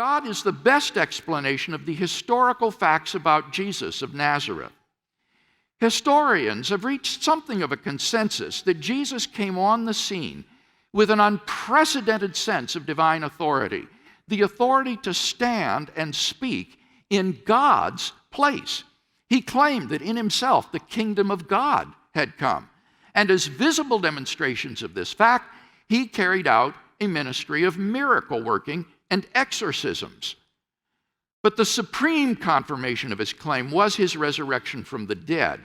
God is the best explanation of the historical facts about Jesus of Nazareth. Historians have reached something of a consensus that Jesus came on the scene with an unprecedented sense of divine authority, the authority to stand and speak in God's place. He claimed that in himself the kingdom of God had come. And as visible demonstrations of this fact, he carried out a ministry of miracle working and exorcisms. But the supreme confirmation of his claim was his resurrection from the dead.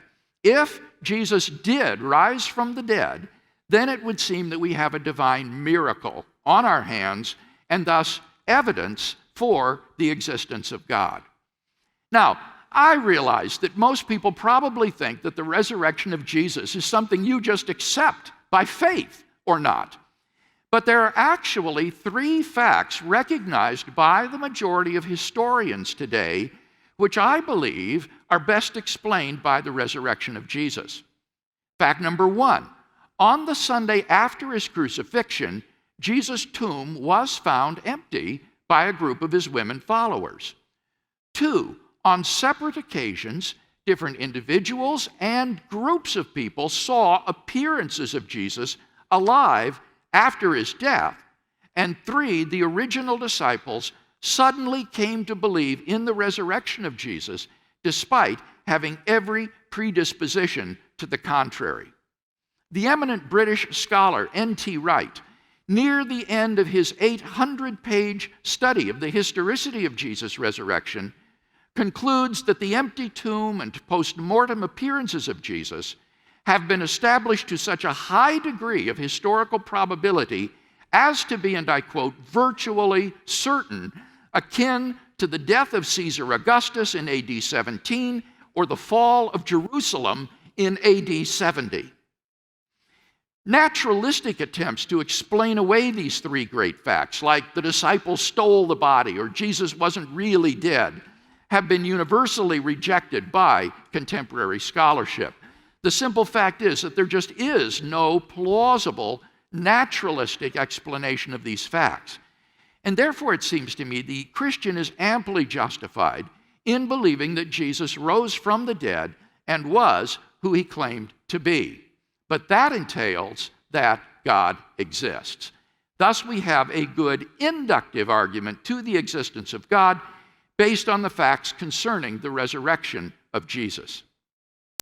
If Jesus did rise from the dead, then it would seem that we have a divine miracle on our hands and thus evidence for the existence of God. Now, I realize that most people probably think that the resurrection of Jesus is something you just accept by faith or not. But there are actually three facts recognized by the majority of historians today, which I believe are best explained by the resurrection of Jesus. Fact number one, on the Sunday after his crucifixion, Jesus' tomb was found empty by a group of his women followers. Two, on separate occasions, different individuals and groups of people saw appearances of Jesus alive after his death. And three, the original disciples suddenly came to believe in the resurrection of Jesus despite having every predisposition to the contrary. The eminent British scholar N.T. Wright, near the end of his 800-page study of the historicity of Jesus' resurrection, concludes that the empty tomb and post-mortem appearances of Jesus have been established to such a high degree of historical probability as to be, and I quote, virtually certain, akin to the death of Caesar Augustus in AD 17 or the fall of Jerusalem in AD 70. Naturalistic attempts to explain away these three great facts, like the disciples stole the body or Jesus wasn't really dead, have been universally rejected by contemporary scholarship. The simple fact is that there just is no plausible naturalistic explanation of these facts. And therefore, it seems to me, the Christian is amply justified in believing that Jesus rose from the dead and was who he claimed to be. But that entails that God exists. Thus, we have a good inductive argument to the existence of God based on the facts concerning the resurrection of Jesus.